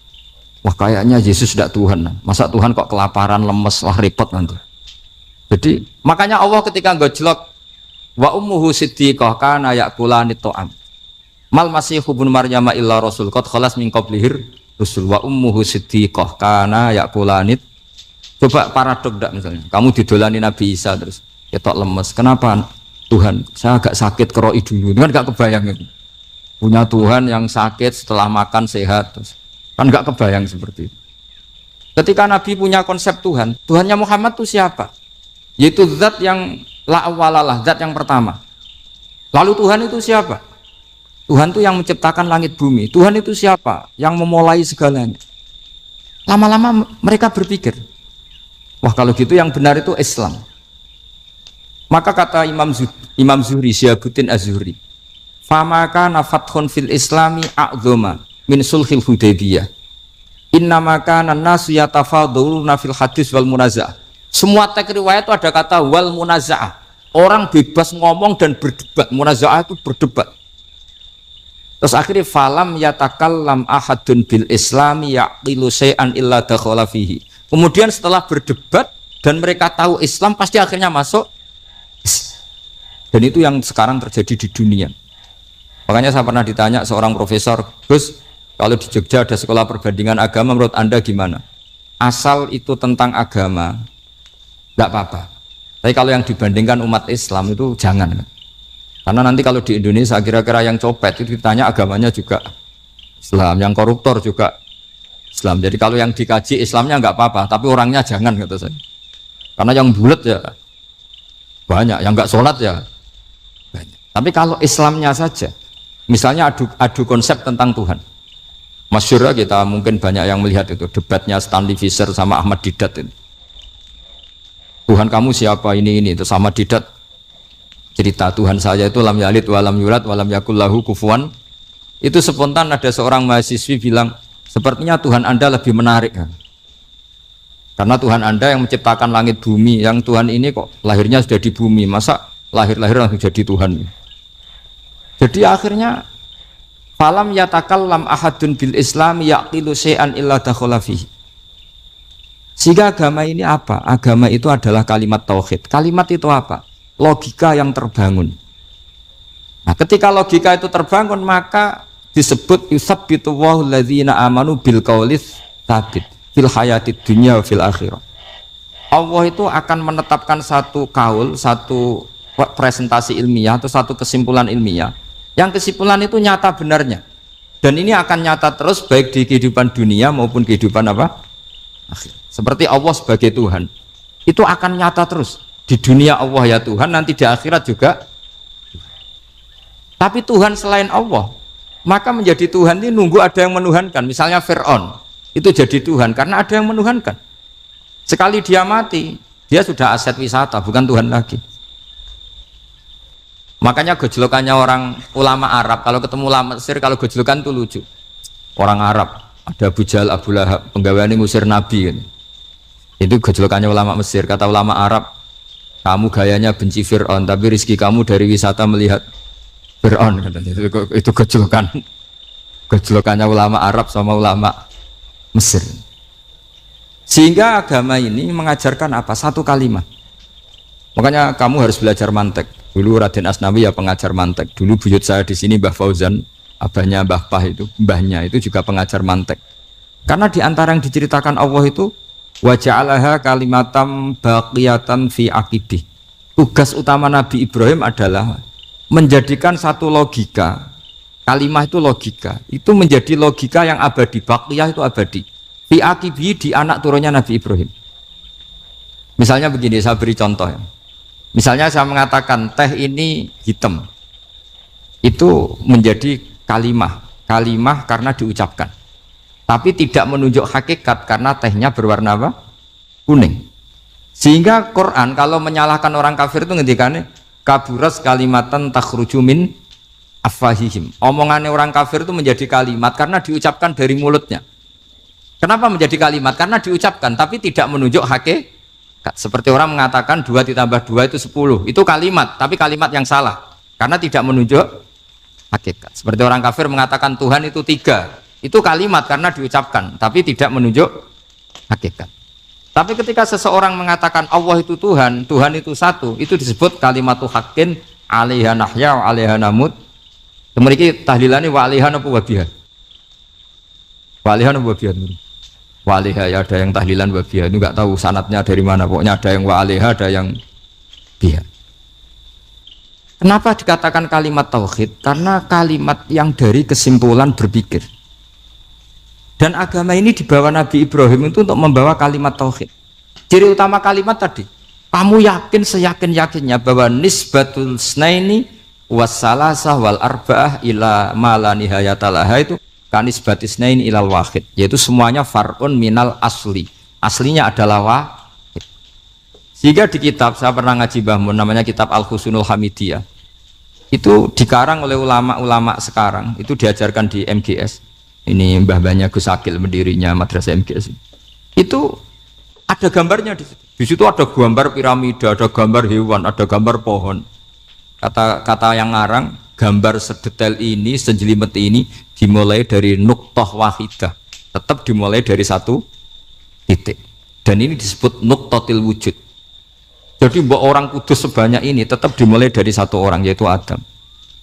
Wah kayaknya Yesus tidak Tuhan. Masa Tuhan kok kelaparan, lemes, wah repot nanti. Jadi makanya Allah ketika gojlok wa ummuhu siddiqah kana yakulani ta'am mal masih ibnu maryam illa rasul qad khalas min qablihir rusul wa ummuhu siddiqah kana yakulani. Coba paradok ndak misalnya kamu didolani Nabi Isa terus ketok lemes, kenapa Tuhan saya agak sakit keroi dulu, kan gak kebayang itu punya Tuhan yang sakit setelah makan sehat, terus kan gak kebayang seperti itu. Ketika Nabi punya konsep Tuhan, Tuhannya Muhammad itu siapa? Yaitu zat yang la awalalah, zat yang pertama. Lalu Tuhan itu siapa? Tuhan itu yang menciptakan langit bumi. Tuhan itu siapa? Yang memulai segalanya. Lama-lama mereka berpikir, wah kalau gitu yang benar itu Islam. Maka kata Imam Zuhri, Syihabuddin Az-Zuhri, famaka nafathun fil islami a'zoma min sulhil Hudaybiyah innama kana an-nasu yatafadhaluna fil hadis wal munaza'ah. Semua teks riwayat itu ada kata wal munaza'ah. Orang bebas ngomong dan berdebat. Munaza'ah itu berdebat. Terus akhirnya falam yatakallam ahadun bil islami yaqilu syai'an illa dakhala fihi. Kemudian setelah berdebat dan mereka tahu Islam, pasti akhirnya masuk. Dan itu yang sekarang terjadi di dunia. Makanya saya pernah ditanya seorang profesor, Gus, kalau di Jogja ada sekolah perbandingan agama, menurut Anda gimana? Asal itu tentang agama, tidak apa-apa. Tapi kalau yang dibandingkan umat Islam itu jangan. Karena nanti kalau di Indonesia kira-kira yang copet itu ditanya agamanya juga Islam, yang koruptor juga Islam. Jadi kalau yang dikaji Islamnya nggak apa-apa, tapi orangnya jangan kata saya. Karena yang bulat ya banyak, yang nggak sholat ya banyak. Tapi kalau Islamnya saja, misalnya adu konsep tentang Tuhan. Masyhur kita mungkin banyak yang melihat itu debatnya Stanley Fischer sama Ahmad Didat itu. Tuhan kamu siapa ini itu sama Didat cerita Tuhan saya itu lam yalid walam yulad walam yakul lahu kufuwan. Itu spontan ada seorang mahasiswi bilang sepertinya Tuhan Anda lebih menarik kan? Karena Tuhan Anda yang menciptakan langit bumi, yang Tuhan ini kok lahirnya sudah di bumi, masa lahir-lahir langsung jadi Tuhan. Jadi akhirnya falam yatakallam ahadun bil Islam yaqilu syai'an illa dakhala fihi. Sehingga agama ini apa? Agama itu adalah kalimat tauhid. Kalimat itu apa? Logika yang terbangun. Nah, ketika logika itu terbangun, maka disebut yusabbitu Allahu alladzina amanu bil qaulis tsabit fil hayatid dunya wa fil akhirah. Allah itu akan menetapkan satu kaul, satu presentasi ilmiah atau satu kesimpulan ilmiah. Yang kesimpulan itu nyata benarnya. Dan ini akan nyata terus baik di kehidupan dunia maupun kehidupan apa? Akhir. Seperti Allah sebagai Tuhan itu akan nyata terus di dunia Allah ya Tuhan, nanti di akhirat juga. Tapi Tuhan selain Allah, maka menjadi Tuhan ini nunggu ada yang menuhankan. Misalnya Fir'aun itu jadi Tuhan karena ada yang menuhankan. Sekali dia mati, dia sudah aset wisata, bukan Tuhan lagi. Makanya gejolokannya orang ulama Arab kalau ketemu ulama Mesir, kalau gejolokan itu lucu. Orang Arab ada Abu Jahal, Abu Lahab, penggaweane ngusir Nabi kan. Itu gejolokannya ulama Mesir. Kata ulama Arab, kamu gayanya benci Fir'aun, tapi rizki kamu dari wisata melihat Fir'aun. Itu gejolokannya ulama Arab sama ulama Mesir. Sehingga agama ini mengajarkan apa? Satu kalimat. Makanya kamu harus belajar mantek. Dulu Raden Asnawi ya pengajar mantek. Dulu buyut saya di sini Mbah Fauzan, abahnya Mbah Pah itu, mbahnya itu juga pengajar mantek. Karena di antara yang diceritakan Allah itu wa ja'alaha kalimatam baqiyatan fi aqibih. Tugas utama Nabi Ibrahim adalah menjadikan satu logika, kalimah itu logika, itu menjadi logika yang abadi, baqiyah itu abadi. Fi aqibih, di anak turunnya Nabi Ibrahim. Misalnya begini, saya beri contoh ya. Misalnya saya mengatakan teh ini hitam, itu menjadi kalimah karena diucapkan, tapi tidak menunjuk hakikat karena tehnya berwarna apa? Kuning. Sehingga Quran kalau menyalahkan orang kafir itu ngendikannya kaburas kalimatan takhruju min afwahihim. Omongannya orang kafir itu menjadi kalimat karena diucapkan dari mulutnya. Kenapa menjadi kalimat? Karena diucapkan tapi tidak menunjuk hakikat. Seperti orang mengatakan 2 ditambah 2 itu 10. Itu kalimat, tapi kalimat yang salah karena tidak menunjuk hakikat. Seperti orang kafir mengatakan Tuhan itu 3. Itu kalimat karena diucapkan tapi tidak menunjuk hakikat. Tapi ketika seseorang mengatakan Allah itu Tuhan, Tuhan itu satu, itu disebut kalimatu haqqin 'alaiha nahya wa 'alaiha namut. Kemudian tahlilane wa 'alaiha apa wa biha? Wa 'alaiha apa wa biha? Wa 'alaiha ya ada yang tahlilan wa biha, itu enggak tahu sanadnya dari mana, pokoknya ada yang wa 'alaiha, ada yang biha. Kenapa dikatakan kalimat tauhid? Karena kalimat yang dari kesimpulan berpikir. Dan agama ini dibawa Nabi Ibrahim itu untuk membawa kalimat tauhid. Ciri utama kalimat tadi, kamu yakin seyakin-yakinnya bahwa nisbatul snaini wassalasah wal arba'ah ila ma la nihayatalaha itu kanisbatis snaini ilal wahid, yaitu semuanya far'un minal asli. Aslinya adalah wahid. Sehingga di kitab, saya pernah ngaji Mbah Mun, namanya kitab Al-Husunul Hamidiyah. Itu dikarang oleh ulama-ulama sekarang, itu diajarkan di MGS. Ini mbah-mbahnya Gus Akil, pendirinya madrasah MGS. Itu ada gambarnya di situ. Di situ ada gambar piramida, ada gambar hewan, ada gambar pohon. Kata yang ngarang, gambar sedetail ini, sejelimet ini dimulai dari nuqtah wahidah. Tetap dimulai dari satu titik. Dan ini disebut nuqtatil wujud. Jadi orang kudus sebanyak ini tetap dimulai dari satu orang, yaitu Adam.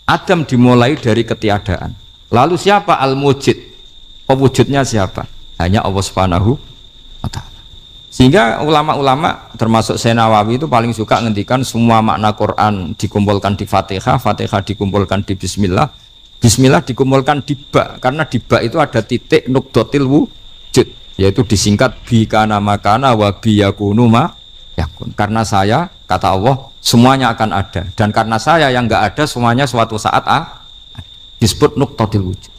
Adam dimulai dari ketiadaan. Lalu siapa al-mujid? Pewujudnya siapa? Hanya Allah Subhanahu wa ta'ala. Sehingga ulama-ulama termasuk Senawawi itu paling suka ngendikan semua makna Quran dikumpulkan di Fatihah, Fatihah dikumpulkan di Bismillah, Bismillah dikumpulkan di ba, karena di ba itu ada titik nukdotil wujud, yaitu disingkat bi kana makana wa bi yakunu ma yakun. Karena saya, kata Allah, semuanya akan ada, dan karena saya yang enggak ada semuanya suatu saat disebut nukdotil wujud.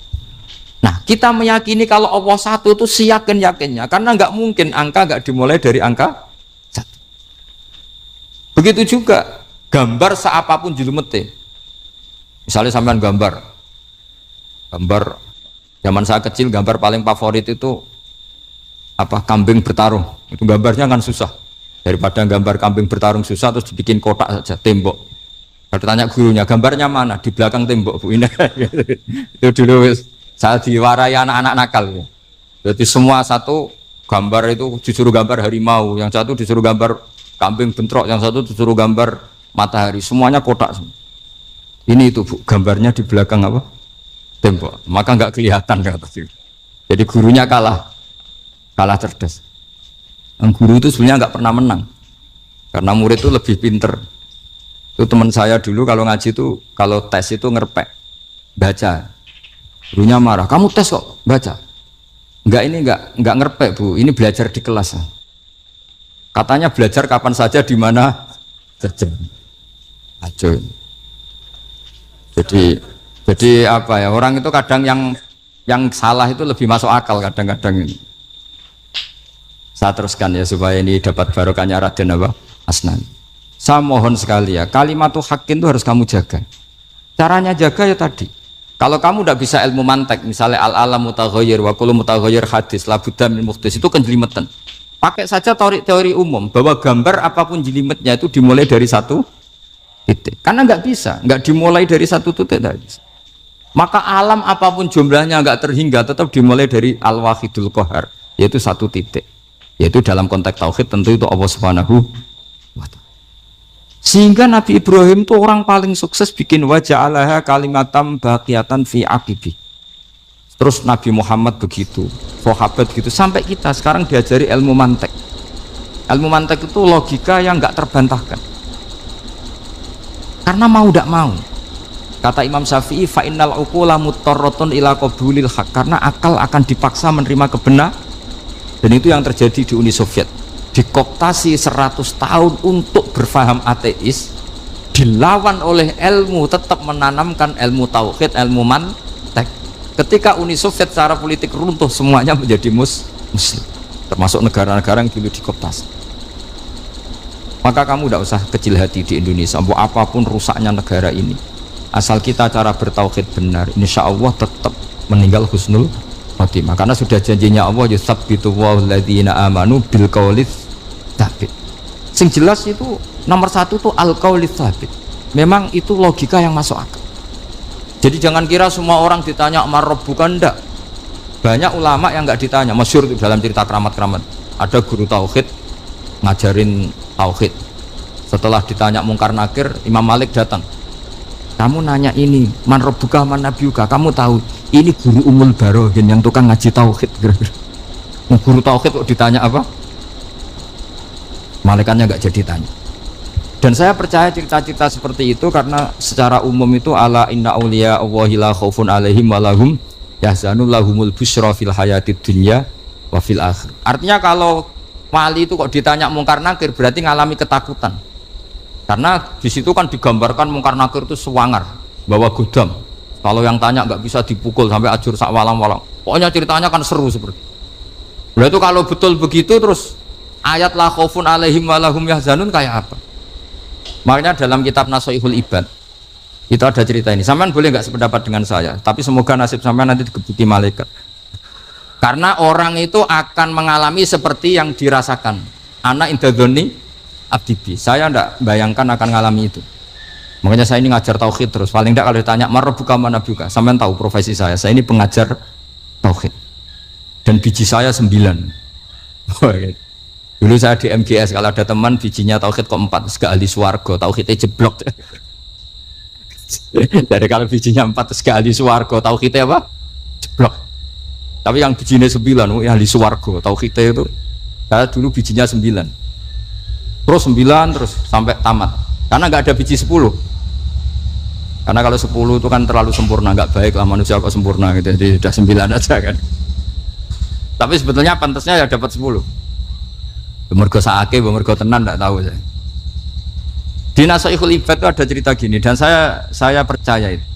Nah, kita meyakini kalau Allah satu itu seyakin-yakinnya, karena nggak mungkin angka nggak dimulai dari angka satu. Begitu juga gambar seapapun julumete. Misalnya sampean gambar zaman saya kecil, gambar paling favorit itu apa, kambing bertarung. Itu gambarnya kan susah. Daripada gambar kambing bertarung susah terus dibikin kotak saja, tembok. Kalau tanya gurunya, gambarnya mana? Di belakang tembok, Bu. Ini itu dulu saya diwarai anak-anak nakal ya. Jadi semua satu gambar itu disuruh gambar harimau, yang satu disuruh gambar kambing bentrok, yang satu disuruh gambar matahari, semuanya kotak semua. Ini itu Bu, gambarnya di belakang apa? Tembok. Maka nggak kelihatan kata sih. Jadi gurunya kalah cerdas. Yang guru itu sebenarnya nggak pernah menang, karena murid itu lebih pinter. Itu teman saya dulu kalau ngaji itu, kalau tes itu ngerpek baca. Gurunya marah, kamu tes kok baca? Enggak ngerpek Bu, ini belajar di kelas. Katanya belajar kapan saja, di mana saja. Acuh. Jadi apa ya, orang itu kadang yang salah itu lebih masuk akal kadang-kadang ini. Saya teruskan ya supaya ini dapat barokahnya Raden apa? Asnan. Saya mohon sekali ya, kalimatul haqqin itu harus kamu jaga. Caranya jaga ya tadi. Kalau kamu tidak bisa ilmu mantek, misalnya al-alam mutaghayyir wa kullu mutaghayyir hadis la budda min muhdits, itu kan jelimetan. Pakai saja teori umum bahwa gambar apapun jelimetnya itu dimulai dari satu titik. Karena nggak bisa, nggak dimulai dari satu titik tadi. Maka alam apapun jumlahnya nggak terhingga, tetap dimulai dari al-wahidul qahar, yaitu satu titik. Yaitu dalam konteks tauhid tentu itu Allah Subhanahu wa ta'ala. Sehingga Nabi Ibrahim itu orang paling sukses bikin waja'alaha kalimatam baqiyatan fi aqibi. Terus Nabi Muhammad begitu, sahabat begitu, sampai kita sekarang diajari ilmu mantek. Ilmu mantek itu logika yang nggak terbantahkan. Karena mau tidak mau. Kata Imam Syafi'i, fa innal uqula muttarratun ila qabulil haq, karena akal akan dipaksa menerima kebenaran. Dan itu yang terjadi di Uni Soviet. Dikooptasi 100 tahun untuk berfaham ateis, dilawan oleh ilmu, tetap menanamkan ilmu tauhid, ilmu mantek. Ketika Uni Soviet secara politik runtuh, semuanya menjadi muslim, termasuk negara-negara yang dulu dikooptasi. Maka kamu tidak usah kecil hati di Indonesia, apapun rusaknya negara ini, asal kita cara bertauhid benar, insya Allah tetap meninggal husnul khotimah. Karena sudah janjinya Allah, yusabbitu walladzina amanu bil qaulis tsabit. Sing jelas itu nomor satu tuh al qaulis tsabit. Memang itu logika yang masuk akal. Jadi jangan kira semua orang ditanya marrob, bukan, ndak. Banyak ulama yang nggak ditanya. Masyhur dalam cerita keramat-keramat, ada guru tauhid ngajarin tauhid. Setelah ditanya mungkar nakir, Imam Malik datang. Kamu nanya ini man rabbuka man nabiyuka, kamu tahu ini guru Umul Barohin yang tukang ngaji tauhid. Guru tauhid kok ditanya apa? Malaikatnya nggak jadi tanya. Dan saya percaya cerita-cerita seperti itu karena secara umum itu ala inna auliya Allahi la khaufun alaihim walahum yahzanun lahumul busyra fil hayatid dunya wa fil akhir. Artinya kalau wali itu kok ditanya mungkar nakir berarti ngalami ketakutan. Karena di situ kan digambarkan mungkar nakir itu sewangar, bawa godam. Kalau yang tanya nggak bisa dipukul sampai ajur sak walang-walang. Pokoknya ceritanya kan seru seperti. Berarti kalau betul begitu terus ayat la khaufun alaihim walahum yahzanun kayak apa? Makanya dalam kitab Nasoihul Ibad itu ada cerita ini. Sampean boleh nggak sependapat dengan saya, tapi semoga nasib sampean nanti digebuki malaikat. Karena orang itu akan mengalami seperti yang dirasakan. Anak indadzoni abdibi. Saya ndak bayangkan akan mengalami itu. Makanya saya ini ngajar tauhid terus. Paling tidak kalau ditanya marbuka mana buka, sampean tahu profesi saya. Saya ini pengajar tauhid. Dan biji saya 9. Dulu saya di MGS, kalau ada teman bijinya tauhid kok 4, segala ahli swarga, tauhidnya jeblok. Dari kalau bijinya 4 segala ahli swarga, tauhidnya apa? Jeblok. Tapi yang bijinya 9, ahli swarga, tauhidnya itu Saya dulu bijinya 9. Terus 9 terus sampai tamat. Karena nggak ada biji 10. Karena kalau 10 itu kan terlalu sempurna, nggak baik lah manusia kok sempurna gitu. Jadi sudah 9 aja kan. Tapi sebetulnya pantasnya ya dapat 10. Mergo saake, mergo tenan enggak tahu saya. Di Nasaihul Ibad itu ada cerita gini dan saya percaya itu.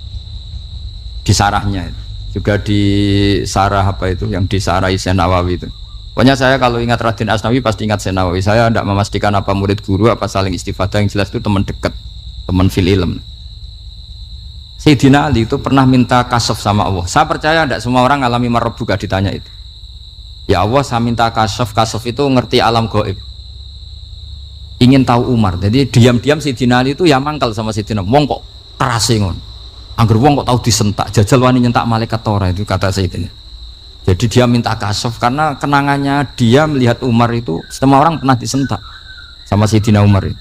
Di sarahnya itu. Juga di sarah apa itu yang di sarah Syekh Nawawi itu. Pokoknya saya kalau ingat Raden Asnawi pasti ingat Syekh Nawawi. Saya tidak memastikan apa murid guru apa saling istifadah, yang jelas itu teman dekat, teman fil ilm. Sayyidina Ali itu pernah minta kasaf sama Allah. Saya percaya tidak semua orang alami marbuka ditanya itu. Ya Allah, saya minta kasaf itu ngerti alam gaib. Ingin tahu Umar. Jadi diam-diam Sayyidina Ali itu ya mangkal sama Sayyidina. Wong kok kerasingon. Angger wong kok tahu disentak. Jajal wani nyentak malaikat tora itu kata Sayyidina. Jadi dia minta kasaf karena kenangannya dia melihat Umar itu semua orang pernah disentak sama Sayyidina Umar itu.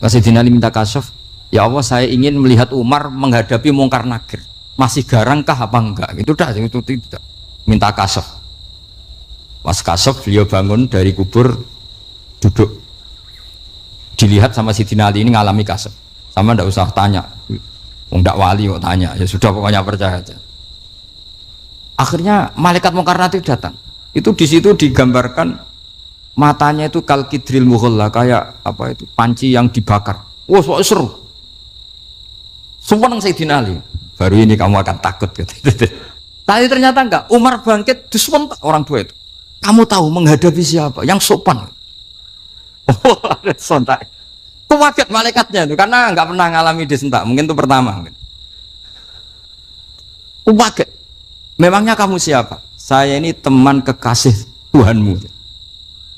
Sayyidina Ali minta kasaf. Ya Allah, saya ingin melihat Umar menghadapi mungkar nakir. Masih garangkah apa enggak? Itu dah itu tidak. Minta kasaf. Pas kasaf beliau bangun dari kubur, duduk, dilihat sama Sayyidina Ali ini ngalami kasaf. Sama ndak usah tanya, ndak wali kok tanya, ya sudah pokoknya percaya aja. Akhirnya malaikat mungkar nakir datang. Itu di situ digambarkan matanya itu kalkidril mughalla, kayak apa itu panci yang dibakar. Wah, wow, seru. Sumpah Sayyidina Ali. Baru ini kamu akan takut gitu. Tapi ternyata enggak. Umar bangkit disewentak orang tua itu. Kamu tahu menghadapi siapa? Yang sopan. Oh, ada sontak. Kaget malaikatnya itu karena nggak pernah ngalami disentak. Mungkin itu pertama. Kaget. Memangnya kamu siapa? Saya ini teman kekasih Tuhanmu.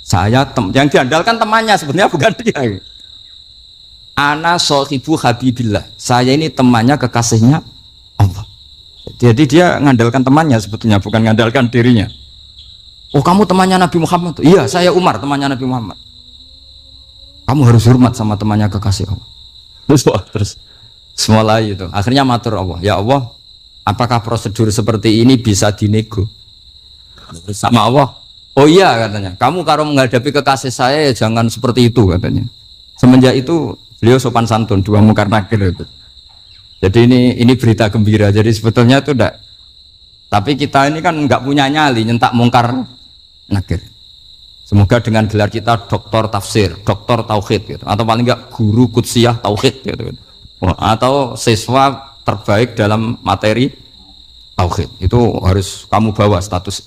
Saya yang diandalkan temannya sebenarnya bukan dia. Ana sohibu habibillah. Saya ini temannya kekasihnya Allah. Jadi dia ngandalkan temannya sebetulnya bukan ngandalkan dirinya. Oh, kamu temannya Nabi Muhammad? Iya, saya Umar, temannya Nabi Muhammad. Kamu harus hormat sama temannya kekasih Allah. Terus mulai itu. Akhirnya matur Allah. Ya Allah, apakah prosedur seperti ini bisa dinego? Sama Allah. Oh iya katanya. Kamu kalau menghadapi kekasih saya ya jangan seperti itu katanya. Semenjak itu beliau sopan santun, dua mungkar nakir itu. Jadi ini berita gembira. Jadi sebetulnya itu enggak. Tapi kita ini kan enggak punya nyali nyentak mungkar nakir. Semoga dengan gelar kita doktor tafsir, doktor tauhid gitu, atau paling enggak guru kudsiyah tauhid gitu. Atau siswa terbaik dalam materi tauhid. Itu harus kamu bawa status.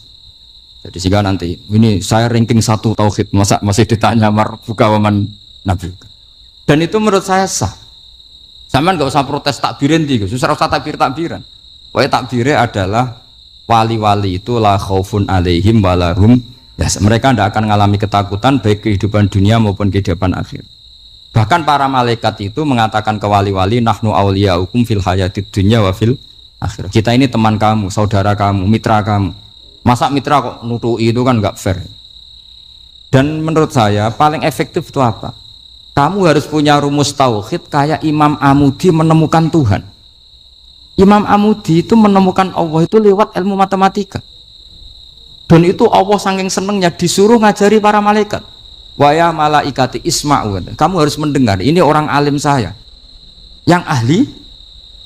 Jadi sehingga nanti ini saya ranking 1 tauhid, masa masih ditanya marbuka waman nabi. Dan itu menurut saya sah. Sama nggak usah protes takbirin tiga, susah usah takbiran. Pokoknya takbirnya adalah wali-wali itu la khaufun alaihim walahum ya, mereka tidak akan mengalami ketakutan baik kehidupan dunia maupun kehidupan akhir. Bahkan para malaikat itu mengatakan ke wali-wali nahnu awliyaukum fil hayatid dunya wa fil akhir. Kita ini teman kamu, saudara kamu, mitra kamu. Masa mitra kok nutui itu kan nggak fair. Dan menurut saya paling efektif itu apa? Kamu harus punya rumus tauhid kayak Imam Amudi menemukan Tuhan. Imam Amudi itu menemukan Allah itu lewat ilmu matematika. Dan itu Allah saking senengnya disuruh ngajari para malaikat. Wa ya malaikati isma'u. Kamu harus mendengar, ini orang alim saya yang ahli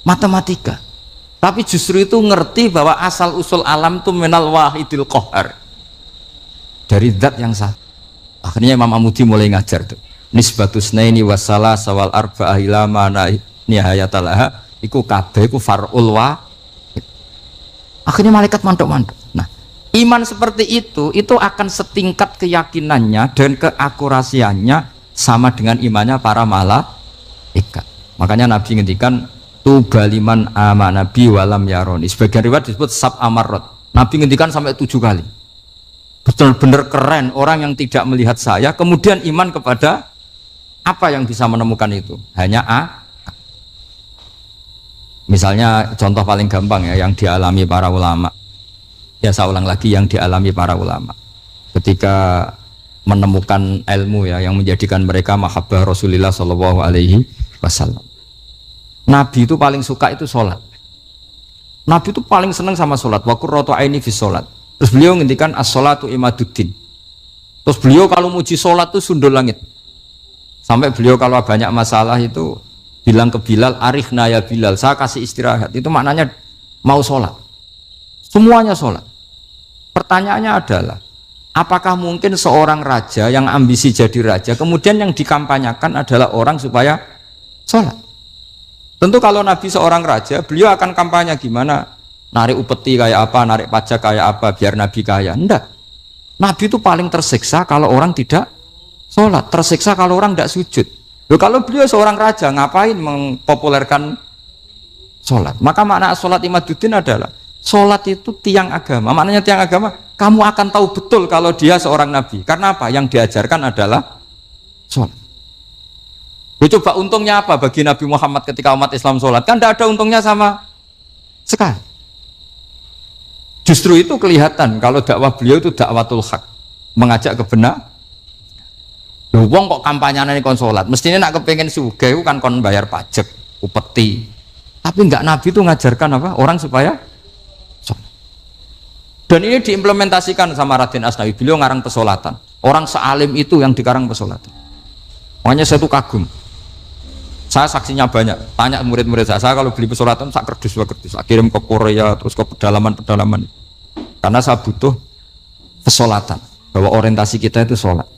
matematika. Tapi justru itu ngerti bahwa asal usul alam itu minal wahidil qahar. Dari zat yang satu. Akhirnya Imam Amudi mulai ngajar tuh. Nisbatus naini wassalah sawal arba'ah ila mana nihayatalaha iku kabeh iku far'ul wahid. Akhirnya malaikat mantuk-mantuk. Nah, iman seperti itu akan setingkat keyakinannya dan keakurasiannya sama dengan imannya para malaikat. Makanya Nabi ngendikan tubaliman amanabi walam yaroni. Sebagian riwayat disebut sab amarot. Nabi ngendikan sampai 7 kali. Benar-benar keren orang yang tidak melihat saya kemudian iman kepada apa yang bisa menemukan itu? Hanya A. Misalnya contoh paling gampang ya yang dialami para ulama. Ya saya ulang lagi yang dialami para ulama. Ketika menemukan ilmu ya yang menjadikan mereka mahabbah Rasulullah Shallallahu Alaihi Wasallam. Nabi itu paling suka itu sholat. Nabi itu paling senang sama sholat. Wa qurratu aini fi sholat. Terus beliau ngendikan as-sholatu imaduddin. Terus beliau kalau muji sholat tuh sundul langit. Sampai beliau kalau banyak masalah itu bilang ke Bilal, "Arikhna ya Bilal, saya kasih istirahat." Itu maknanya mau sholat. Semuanya sholat. Pertanyaannya adalah, apakah mungkin seorang raja yang ambisi jadi raja, kemudian yang dikampanyakan adalah orang supaya sholat? Tentu kalau Nabi seorang raja, beliau akan kampanye gimana? Narik upeti kayak apa, narik pajak kayak apa, biar Nabi kaya. Enggak. Nabi itu paling tersiksa kalau orang tidak sholat, tersiksa kalau orang tidak sujud. Loh, kalau beliau seorang raja, ngapain mempopulerkan sholat? Maka makna sholat Imaduddin adalah, sholat itu tiang agama. Maknanya tiang agama, kamu akan tahu betul kalau dia seorang Nabi. Karena apa? Yang diajarkan adalah sholat. Loh, coba untungnya apa bagi Nabi Muhammad ketika umat Islam sholat? Kan tidak ada untungnya sama sekali. Justru itu kelihatan kalau dakwah beliau itu dakwatul haq, mengajak ke benar. Loh, wong kok kampanyane kon salat, mestinya nak kepengen sugih kan kon bayar pajak, upeti. Tapi enggak, Nabi itu ngajarkan apa? Orang supaya sholat. Dan ini diimplementasikan sama Raden Asnawi. Beliau ngarang pesolatan. Orang sealim itu yang dikarang pesolatan. Makanya saya tuh kagum. Saya saksinya banyak, tanya murid-murid saya kalau beli pesolatan, saya kerdus, saya kirim ke Korea, terus ke pedalaman-pedalaman. Karena saya butuh pesolatan, bahwa orientasi kita itu sholat.